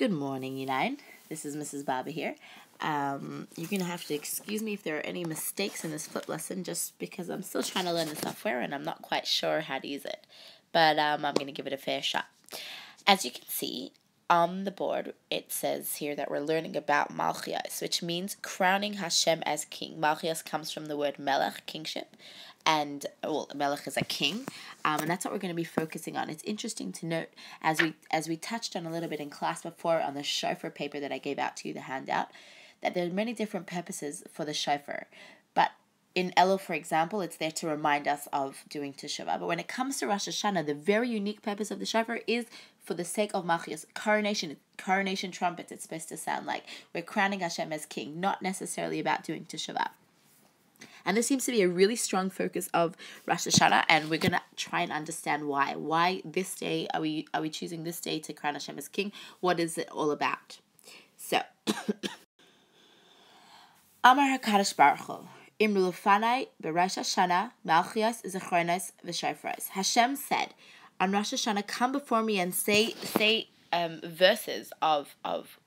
Good morning, Elaine. This is Mrs. Barber here. You're going to have to excuse me if there are any mistakes in this flip lesson just because I'm still trying to learn the software and I'm not quite sure how to use it. But I'm going to give it a fair shot. As you can see on the board, it says here that we're learning about Malchias, which means crowning Hashem as king. Malchias comes from the word melech, kingship. And, well, melech is a king, and that's what we're going to be focusing on. It's interesting to note, as we touched on a little bit in class before on the shofar paper that I gave out to you, the handout, that there are many different purposes for the shofar. But in Elul, for example, it's there to remind us of doing teshuvah. But when it comes to Rosh Hashanah, the very unique purpose of the shofar is for the sake of Malchias, coronation trumpets. It's supposed to sound like we're crowning Hashem as king, not necessarily about doing teshuvah. And this seems to be a really strong focus of Rosh Hashanah, and we're going to try and understand why. Why this day are we choosing this day to crown Hashem as king? What is it all about? So, Amar HaKadosh Baruch Hu, Imru Lefanai b'Rosh Hashanah Malchias Zechronos v'Shofros. Hashem said, on Rosh Hashanah, come before me and say verses of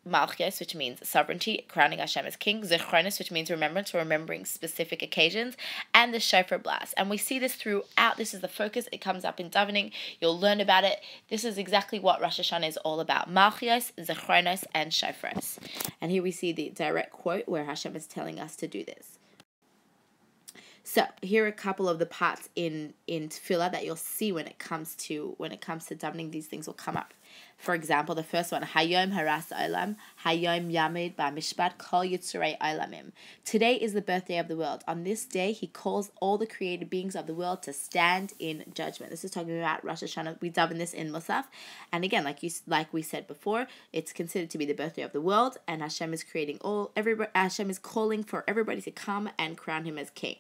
Malchias, which means sovereignty, crowning Hashem as king, Zechronos, which means remembrance, or remembering specific occasions, and the shofar blast. And we see this throughout. This is the focus. It comes up in davening. You'll learn about it. This is exactly what Rosh Hashanah is all about. Malchias, Zechronos, and shofars. And here we see the direct quote where Hashem is telling us to do this. So here are a couple of the parts in tefillah that you'll see when it comes to davening. These things will come up. For example, the first one, Hayom haras olam, Hayom yamid ba'mishpat kol yitzurei olamim. Today is the birthday of the world. On this day, he calls all the created beings of the world to stand in judgment. This is talking about Rosh Hashanah. We daven this in Musaf, and again, like we said before, it's considered to be the birthday of the world, and Hashem is Hashem is calling for everybody to come and crown him as king.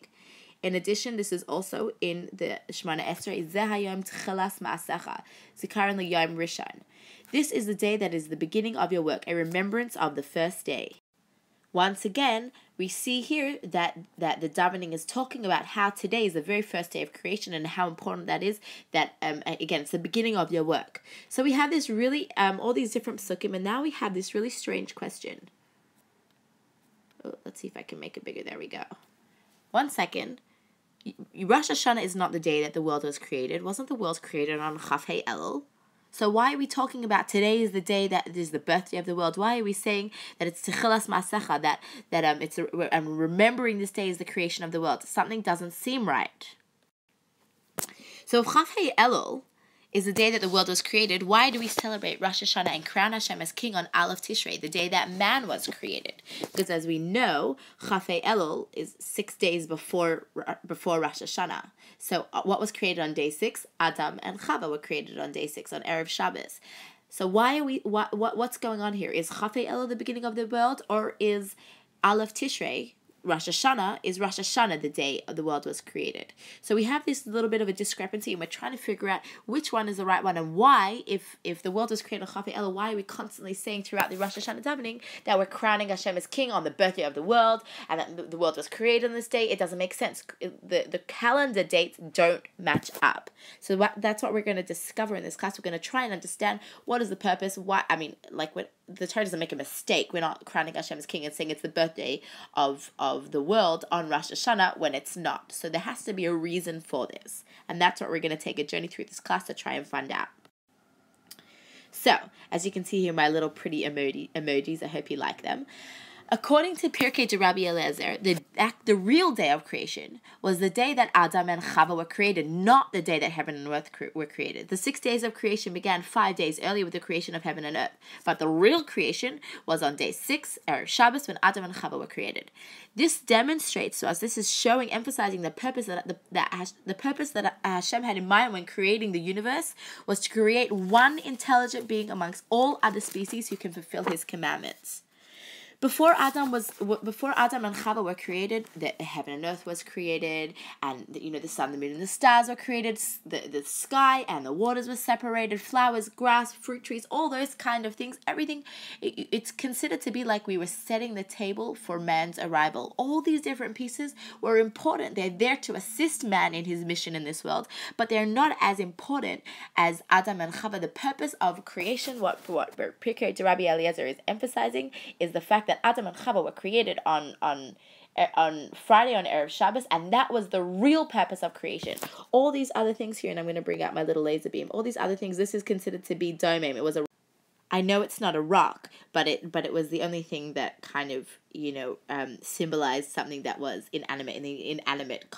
In addition, this is also in the Shemona Esrei, Zeh hayom tchelas ma'asecha, zikaron liyom rishon. This is the day that is the beginning of your work, a remembrance of the first day. Once again, we see here that the davening is talking about how today is the very first day of creation and how important that is, that, again, it's the beginning of your work. So we have this really, all these different psukim, and now we have this really strange question. Oh, let's see if I can make it bigger. There we go. 1 second. Rosh Hashanah is not the day that the world was created. Wasn't the world created on Chaf Elul? So why are we talking about today is the day that is the birthday of the world? Why are we saying that it's Techilas Masecha, that it's remembering this day is the creation of the world? Something doesn't seem right. So if Chaf Elul is the day that the world was created, why do we celebrate Rosh Hashanah and crown Hashem as king on Aleph Tishrei, the day that man was created? Because as we know, Chaf Elul is 6 days before Rosh Hashanah. So what was created on day 6? Adam and Chava were created on day 6, on Erev Shabbos. So why are what's going on here? Is Chaf Elul the beginning of the world, or is Aleph Tishrei, Rosh Hashanah, is Rosh Hashanah the day the world was created? So we have this little bit of a discrepancy, and we're trying to figure out which one is the right one, and why, if the world was created on Chaf Elul, why are we constantly saying throughout the Rosh Hashanah davening that we're crowning Hashem as king on the birthday of the world, and that the world was created on this day? It doesn't make sense. The calendar dates don't match up. So that's what we're going to discover in this class. We're going to try and understand what is the purpose. Why? I mean, like, when the Torah doesn't make a mistake. We're not crowning Hashem as king and saying it's the birthday of the world on Rosh Hashanah when it's not. So there has to be a reason for this. And that's what we're going to take a journey through this class to try and find out. So, as you can see here, my little pretty emojis, I hope you like them. According to Pirkei de Rabbi Eliezer, the real day of creation was the day that Adam and Chava were created, not the day that heaven and earth were created. The 6 days of creation began 5 days earlier with the creation of heaven and earth. But the real creation was on day 6, Erev Shabbos, when Adam and Chava were created. This demonstrates to us, this is showing, emphasizing the purpose that Hashem had in mind when creating the universe was to create one intelligent being amongst all other species who can fulfill his commandments. Before Adam and Chava were created, the heaven and earth was created, and the sun, the moon, and the stars were created. The sky and the waters were separated. Flowers, grass, fruit trees, all those kind of things. Everything, it's considered to be like we were setting the table for man's arrival. All these different pieces were important. They're there to assist man in his mission in this world, but they're not as important as Adam and Chava. The purpose of creation, what Pirkei Rabbi Eliezer is emphasizing, is the fact that Adam and Chava were created on Friday, on Erev Shabbos, and that was the real purpose of creation. All these other things here, and I'm going to bring out my little laser beam, all these other things, this is considered to be domem. It was I know it's not a rock, but it was the only thing that kind of, symbolized something that was inanimate, in the inanimate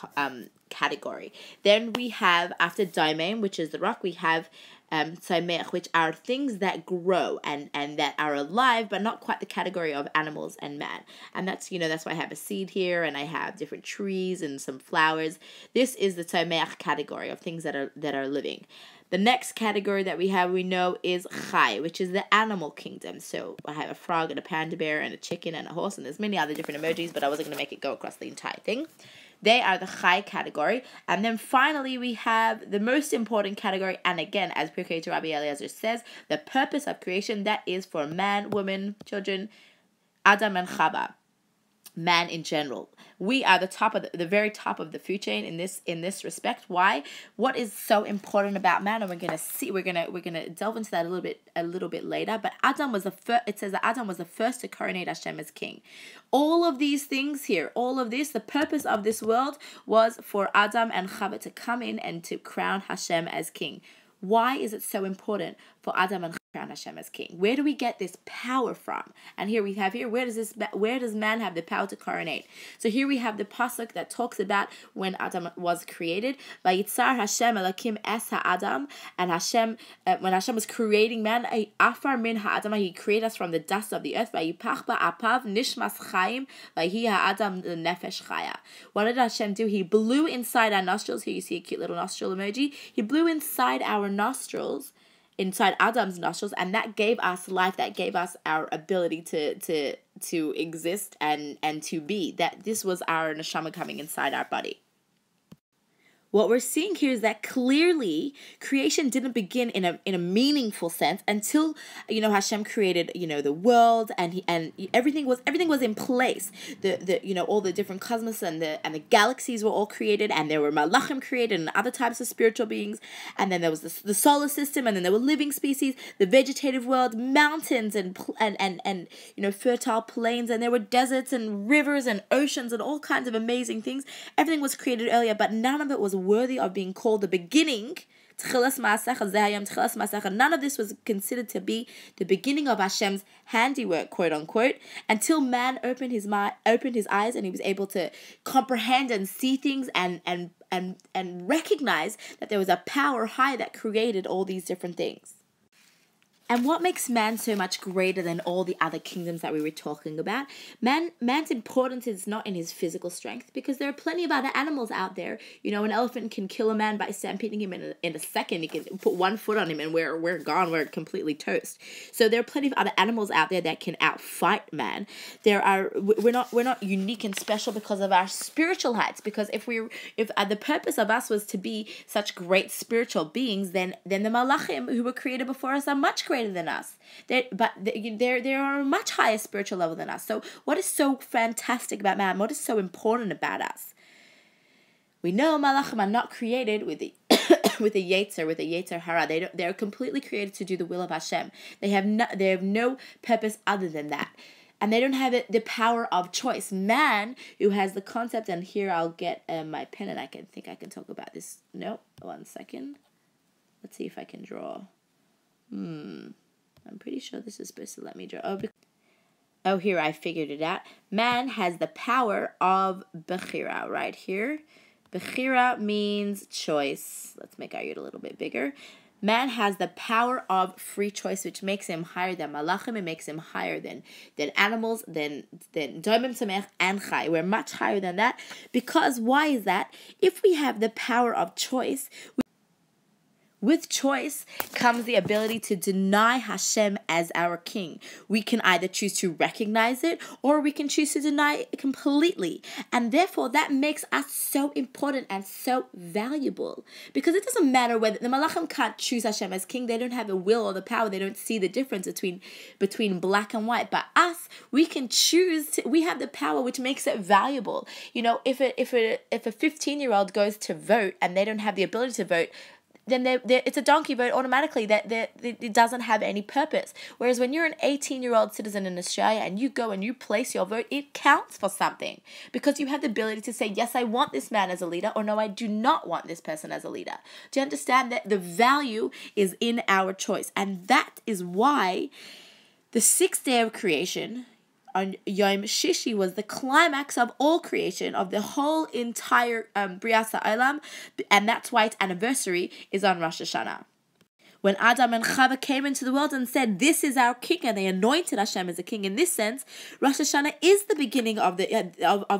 category. Then we have, after domem, which is the rock, we have tzameach, which are things that grow and that are alive, but not quite the category of animals and man. And that's why I have a seed here, and I have different trees and some flowers. This is the tzameach category of things that are living. The next category that we know is chai, which is the animal kingdom. So I have a frog and a panda bear and a chicken and a horse, and there's many other different emojis, but I wasn't going to make it go across the entire thing. They are the chai category. And then finally, we have the most important category, and again, as Pirkei Rabbi Eliezer says, the purpose of creation, that is for man, woman, children, Adam and Chava, man in general. We are the very top of the food chain in this respect. Why? What is so important about man? And we're gonna delve into that a little bit later. But Adam was the first. It says that Adam was the first to coronate Hashem as king. All of these things here, all of this, the purpose of this world was for Adam and Chava to come in and to crown Hashem as king. Why is it so important for Adam and Chava to crown Hashem as king? Where do we get this power from? And here we have where does man have the power to coronate? So here we have the pasuk that talks about when Adam was created. Vayitzar Hashem Elokim es ha'adam, and Hashem, when Hashem was creating man, afar min ha'adam, he created us from the dust of the earth. Vayipach ba'apav nishmas chayim, vayihi ha'adam nefesh chaya. What did Hashem do? He blew inside our nostrils. Here you see a cute little nostril emoji. He blew inside our nostrils, inside Adam's nostrils, and that gave us life, that gave us our ability to exist and to be. That this was our neshama coming inside our body. What we're seeing here is that clearly creation didn't begin in a meaningful sense until Hashem created the world, and everything was in place. The all the different cosmos and the galaxies were all created, and there were malachim created and other types of spiritual beings, and then there was the solar system, and then there were living species, the vegetative world, mountains and fertile plains, and there were deserts and rivers and oceans and all kinds of amazing things. Everything was created earlier, but none of it was worthy of being called the beginning. None of this was considered to be the beginning of Hashem's handiwork, quote unquote, until man opened his eyes, and he was able to comprehend and see things and recognize that there was a power high that created all these different things. And what makes man so much greater than all the other kingdoms that we were talking about? Man's importance is not in his physical strength, because there are plenty of other animals out there. An elephant can kill a man by stampeding him in a second. He can put one foot on him and we're gone. We're completely toast. So there are plenty of other animals out there that can outfight man. We're not unique and special because of our spiritual heights. Because if the purpose of us was to be such great spiritual beings, then the malachim who were created before us are much greater than us. They are a much higher spiritual level than us. So what is so fantastic about man? What is so important about us? We know malachim are not created with the with a yetzer hara. They're completely created to do the will of Hashem. They have no purpose other than that. And they don't have the power of choice. Man, who has the concept, and here I'll get my pen and I can talk about this. No, 1 second. Let's see if I can draw. I'm pretty sure this is supposed to let me draw. Oh, here, I figured it out. Man has the power of bechira right here. Bechira means choice. Let's make our yud a little bit bigger. Man has the power of free choice, which makes him higher than malachim. It makes him higher than animals, than domem, tzameach, and chai. We're much higher than that. Because why is that? If we have the power of choice, With choice comes the ability to deny Hashem as our king. We can either choose to recognize it or we can choose to deny it completely. And therefore, that makes us so important and so valuable. Because it doesn't matter whether the Malachim can't choose Hashem as king. They don't have the will or the power. They don't see the difference between black and white. But us, we can choose. We have the power, which makes it valuable. You know, if a 15-year-old goes to vote and they don't have the ability to vote, then it's a donkey vote automatically. That it doesn't have any purpose. Whereas when you're an 18-year-old citizen in Australia and you go and you place your vote, it counts for something. Because you have the ability to say, yes, I want this man as a leader, or no, I do not want this person as a leader. Do you understand that the value is in our choice? And that is why the sixth day of creation, on Yom Shishi, was the climax of all creation, of the whole entire Brias HaOlam, and that's why its anniversary is on Rosh Hashanah. When Adam and Chava came into the world and said, this is our king, and they anointed Hashem as a king, in this sense, Rosh Hashanah is the beginning of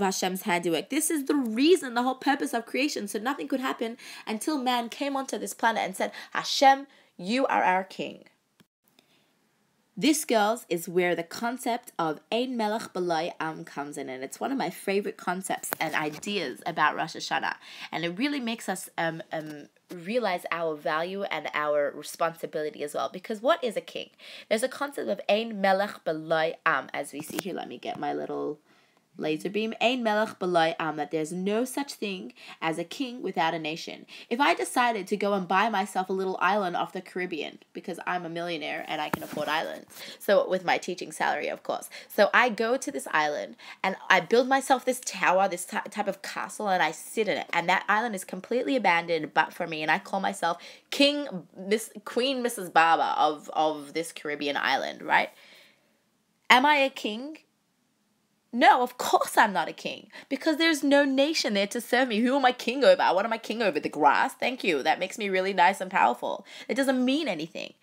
Hashem's handiwork. This is the reason, the whole purpose of creation. So nothing could happen until man came onto this planet and said, Hashem, you are our king. This, girls, is where the concept of Ein Melech B'lai Am comes in, and it's one of my favorite concepts and ideas about Rosh Hashanah, and it really makes us realize our value and our responsibility as well. Because what is a king? There's a concept of Ein Melech B'lai Am, as we see here. Let me get my little laser beam. Ein Melech B'lai Am, that there's no such thing as a king without a nation. If I decided to go and buy myself a little island off the Caribbean, because I'm a millionaire and I can afford islands, so with my teaching salary, of course. So I go to this island and I build myself this tower, this type of castle, and I sit in it. And that island is completely abandoned but for me, and I call myself Queen Mrs. Barber of this Caribbean island, right? Am I a king? No, of course I'm not a king, because there's no nation there to serve me. Who am I king over? What am I king over? The grass? Thank you. That makes me really nice and powerful. It doesn't mean anything.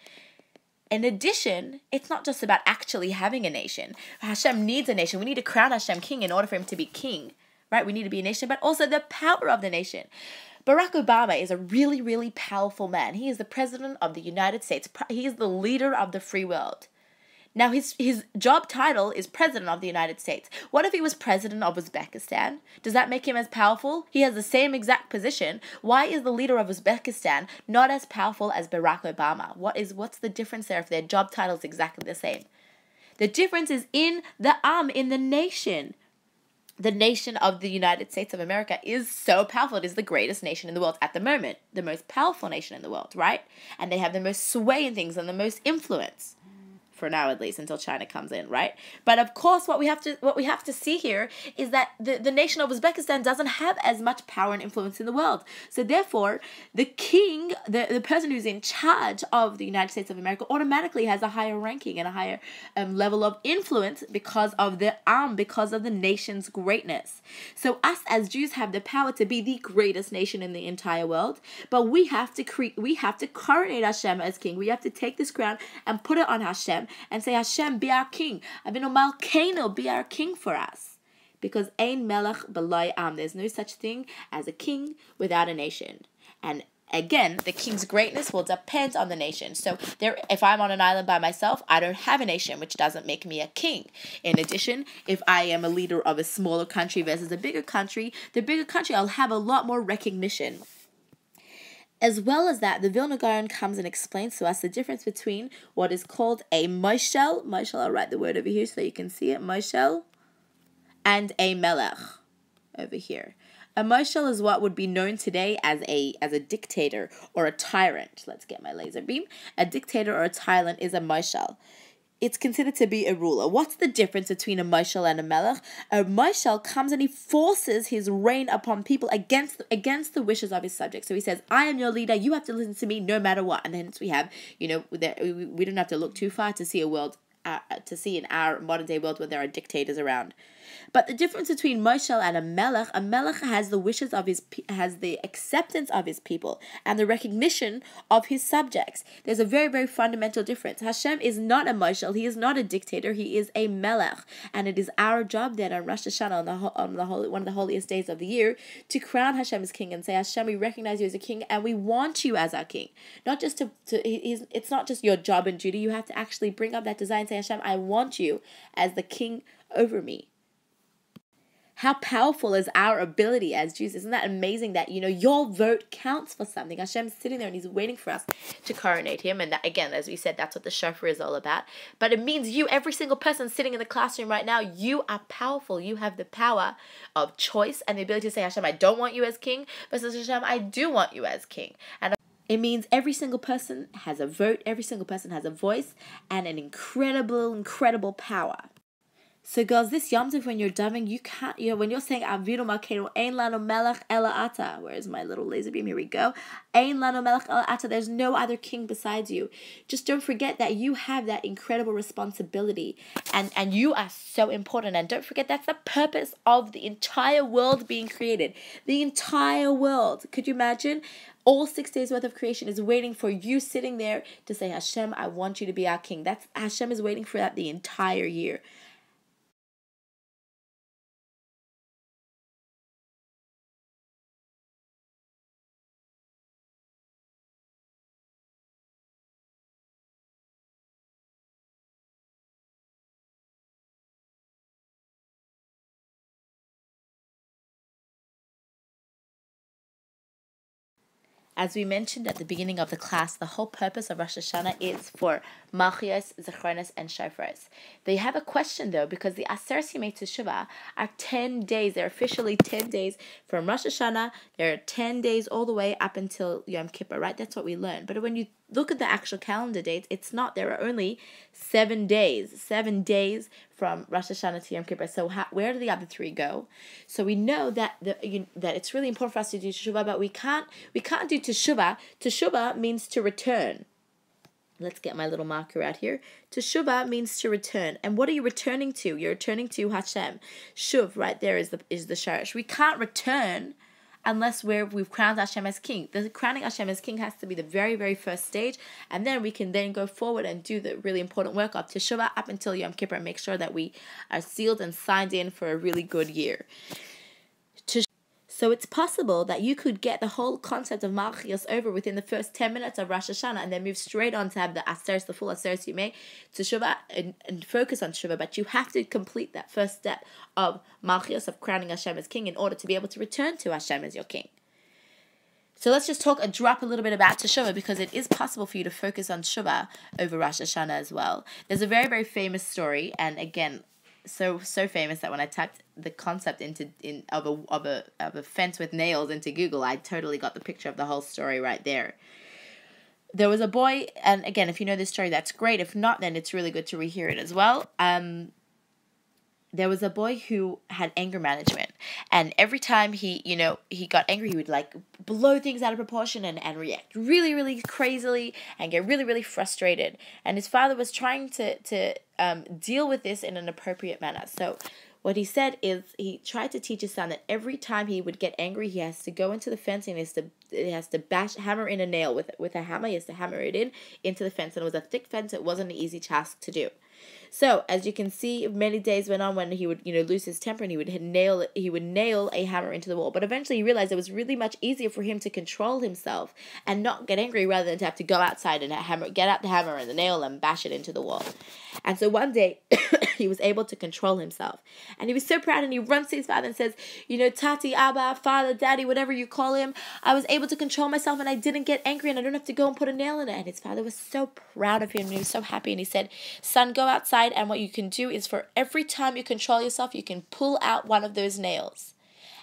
In addition, it's not just about actually having a nation. Hashem needs a nation. We need to crown Hashem king in order for him to be king, right? We need to be a nation, but also the power of the nation. Barack Obama is a really, really powerful man. He is the president of the United States. He is the leader of the free world. Now, his job title is President of the United States. What if he was President of Uzbekistan? Does that make him as powerful? He has the same exact position. Why is the leader of Uzbekistan not as powerful as Barack Obama? What's the difference there if their job title is exactly the same? The difference is in the in the nation. The nation of the United States of America is so powerful. It is the greatest nation in the world at the moment. The most powerful nation in the world, right? And they have the most sway in things and the most influence. For now, at least, until China comes in, right? But of course, what we have to see here is that the nation of Uzbekistan doesn't have as much power and influence in the world. So therefore, the king, the person who's in charge of the United States of America, automatically has a higher ranking and a higher level of influence because of the because of the nation's greatness. So us as Jews have the power to be the greatest nation in the entire world, but we have to coronate Hashem as king. We have to take this crown and put it on Hashem and say, Hashem, be our king. Avinu Malkeinu, be our king for us. Because Ein Melech B'lai Am, there's no such thing as a king without a nation. And again, the king's greatness will depend on the nation. So if I'm on an island by myself, I don't have a nation, which doesn't make me a king. In addition, if I am a leader of a smaller country versus a bigger country, the bigger country, I'll have a lot more recognition. As well as that, the Vilna Gaon comes and explains to us the difference between what is called a moshel, I'll write the word over here so you can see it, moshel, and a melech over here. A moshel is what would be known today as a dictator or a tyrant. Let's get my laser beam. A dictator or a tyrant is a moshel. It's considered to be a ruler. What's the difference between a moshel and a melech? A moshel comes and he forces his reign upon people against the wishes of his subjects. So he says, I am your leader, you have to listen to me no matter what. And hence we have, we don't have to look too far to see in our modern day world where there are dictators around. But the difference between Moshel and a melech has the wishes of has the acceptance of his people and the recognition of his subjects. There's a very, very fundamental difference. Hashem is not a Moshel. He is not a dictator. He is a melech. And it is our job then on Rosh Hashanah, one of the holiest days of the year, to crown Hashem as king and say, Hashem, we recognize you as a king and we want you as our king. Not just it's not just your job and duty. You have to actually bring up that desire and say, Hashem, I want you as the king over me. How powerful is our ability as Jews? Isn't that amazing that, your vote counts for something? Hashem's sitting there and he's waiting for us to coronate him. And that, again, as we said, that's what the shofar is all about. But it means you, every single person sitting in the classroom right now, you are powerful. You have the power of choice and the ability to say, Hashem, I don't want you as king, versus Hashem, I do want you as king. And it means every single person has a vote, every single person has a voice, and an incredible power. So girls, this Yom Tov, when you're davening, you can't, when you're saying Avinu Malkeinu Ein Lanu Melech Ela Ata, where's my little laser beam? Here we go. Ein Lanu Melech Ela Ata, there's no other king besides you. Just don't forget that you have that incredible responsibility, and you are so important. And don't forget that's the purpose of the entire world being created. The entire world. Could you imagine? All 6 days worth of creation is waiting for you sitting there to say, Hashem, I want you to be our king. That's Hashem is waiting for that the entire year. As we mentioned at the beginning of the class, the whole purpose of Rosh Hashanah is for Malchios, Zechronos, and Shofros. They have a question though, because the Aseret Yemei Teshuvah are 10 days. They're officially 10 days from Rosh Hashanah. They're 10 days all the way up until Yom Kippur, right? That's what we learned. But when you look at the actual calendar dates, it's not. There are only 7 days. 7 days from Rosh Hashanah to Yom Kippur. So where do the other 3 go? So we know that that it's really important for us to do teshuvah, but we can't do teshuvah. Teshuvah means to return. Let's get my little marker out here. Teshuvah means to return. And what are you returning to? You're returning to Hashem. Shuv, right there is the sharash. We can't return unless we've crowned Hashem as king. The crowning Hashem as king has to be the very, very first stage, and then we can then go forward and do the really important work of Teshuvah up until Yom Kippur and make sure that we are sealed and signed in for a really good year. So it's possible that you could get the whole concept of Malchios over within the first 10 minutes of Rosh Hashanah and then move straight on to have the full Aseret Yemei Teshuvah and focus on Teshuvah. But you have to complete that first step of Malchios, of crowning Hashem as king, in order to be able to return to Hashem as your king. So let's just drop a little bit about Teshuvah, because it is possible for you to focus on Teshuvah over Rosh Hashanah as well. There's a very, very famous story, and again, so famous that when I typed the concept of a fence with nails into Google, I totally got the picture of the whole story right there. There was a boy, and again, if you know this story, that's great. If not, then it's really good to rehear it as well. There was a boy who had anger management, and every time he got angry, he would blow things out of proportion and react really, really crazily and get really, really frustrated. And his father was trying to deal with this in an appropriate manner. So what he said is he tried to teach his son that every time he would get angry, he has to go into the fence and he has to hammer in a nail with a hammer. He has to hammer it into the fence, and it was a thick fence. It wasn't an easy task to do. So, as you can see, many days went on when he would, lose his temper and he would nail a hammer into the wall. But eventually he realized it was really much easier for him to control himself and not get angry, rather than to have to go outside and get out the hammer and the nail and bash it into the wall. And so one day he was able to control himself. And he was so proud, and he runs to his father and says, Tati, Abba, father, daddy, whatever you call him, I was able to control myself and I didn't get angry and I don't have to go and put a nail in it. And his father was so proud of him and he was so happy. And he said, son, go outside, and what you can do is for every time you control yourself, you can pull out one of those nails.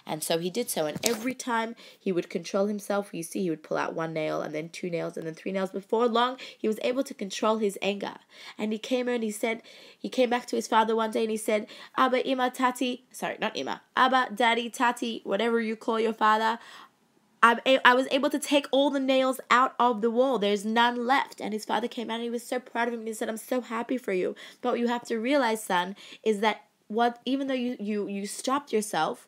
And so he did so, and every time he would control himself, you see, he would pull out 1 nail, and then 2 nails, and then 3 nails. Before long, he was able to control his anger. And he came back to his father one day, and he said, Abba, Ima, Tati, sorry, not Ima, Abba, Daddy, Tati, whatever you call your father, I was able to take all the nails out of the wall. There's none left. And his father came out and he was so proud of him. And he said, I'm so happy for you. But what you have to realize, son, is that even though you stopped yourself,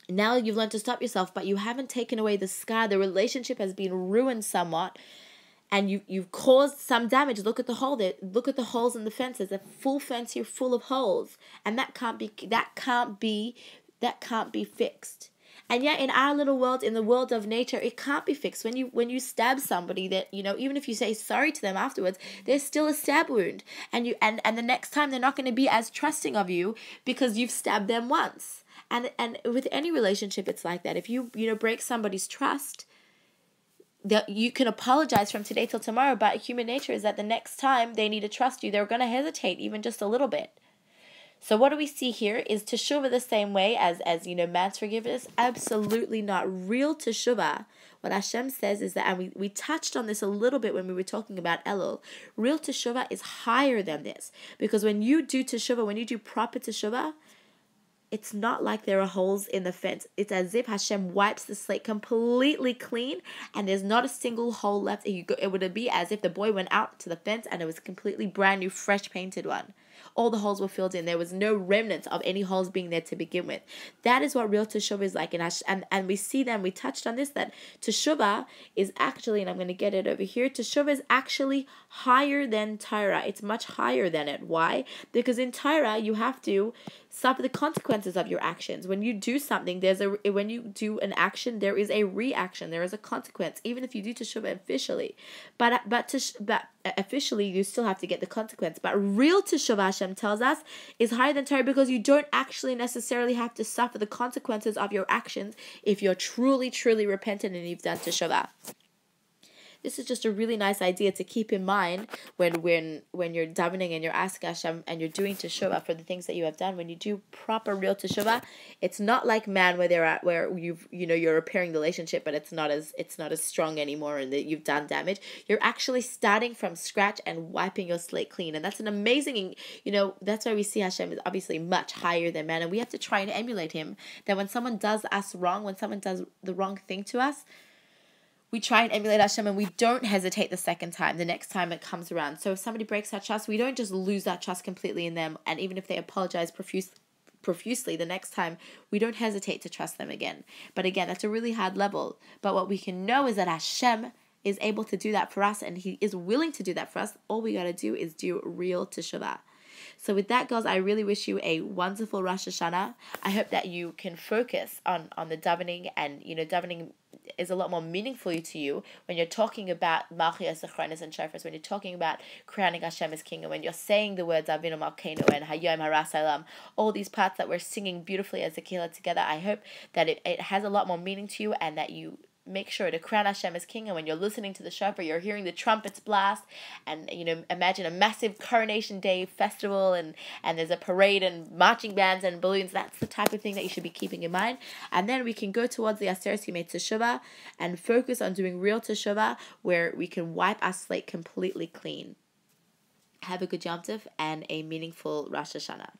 now you've learned to stop yourself, but you haven't taken away the scar. The relationship has been ruined somewhat, and you've caused some damage. Look at the hole there. Look at the holes in the fence. There's a full fence here full of holes, and that can't be fixed. And yet in our little world, in the world of nature, it can't be fixed. When you stab somebody, that, you know, even if you say sorry to them afterwards, there's still a stab wound. And the next time they're not going to be as trusting of you because you've stabbed them once. And with any relationship, it's like that. If you break somebody's trust, that you can apologize from today till tomorrow, but human nature is that the next time they need to trust you, they're going to hesitate even just a little bit. So what do we see here? Is teshuvah the same way as man's forgiveness? Absolutely not. Real teshuvah, what Hashem says is that, and we touched on this a little bit when we were talking about Elul, real teshuvah is higher than this. Because when you do teshuvah, when you do proper teshuvah, it's not like there are holes in the fence. It's as if Hashem wipes the slate completely clean and there's not a single hole left. It would be as if the boy went out to the fence and it was a completely brand new, fresh painted one. All the holes were filled in. There was no remnants of any holes being there to begin with. That is what real teshuvah is like. And we see that, and we touched on this, that teshuvah is actually, and I'm going to get it over here, teshuvah is actually higher than Torah. It's much higher than it. Why? Because in Torah, you have to suffer the consequences of your actions. When you do something, when you do an action, there is a reaction. There is a consequence, even if you do teshuvah officially. But officially, you still have to get the consequence. But real teshuvah, Hashem tells us, is higher than Torah because you don't actually necessarily have to suffer the consequences of your actions if you're truly, truly repentant and you've done teshuvah. This is just a really nice idea to keep in mind when you're davening and you're asking Hashem and you're doing teshuvah for the things that you have done. When you do proper real teshuvah, it's not like man where you're repairing the relationship, but it's not as strong anymore and that you've done damage. You're actually starting from scratch and wiping your slate clean, and that's an amazing. That's why we see Hashem is obviously much higher than man, and we have to try and emulate him. That when someone does us wrong, when someone does the wrong thing to us, we try and emulate Hashem, and we don't hesitate the second time, the next time it comes around. So if somebody breaks our trust, we don't just lose that trust completely in them. And even if they apologize profusely the next time, we don't hesitate to trust them again. But again, that's a really hard level. But what we can know is that Hashem is able to do that for us, and He is willing to do that for us. All we got to do is do real teshuvah. So with that, girls, I really wish you a wonderful Rosh Hashanah. I hope that you can focus on the davening, and davening is a lot more meaningful to you when you're talking about Malchus, Achronis, and Shofars, when you're talking about crowning Hashem as King, and when you're saying the words Avinu Malkeinu and Hayom Haras Olam, all these parts that we're singing beautifully as a kehillah together. I hope that it has a lot more meaning to you, and that you make sure to crown Hashem as King. And when you're listening to the shofar, you're hearing the trumpets blast, and imagine a massive coronation day festival, and there's a parade and marching bands and balloons. That's the type of thing that you should be keeping in mind. And then we can go towards the Aseret Yemei Teshuvah and focus on doing real teshuvah, where we can wipe our slate completely clean. Have a good Yom Tov and a meaningful Rosh Hashanah.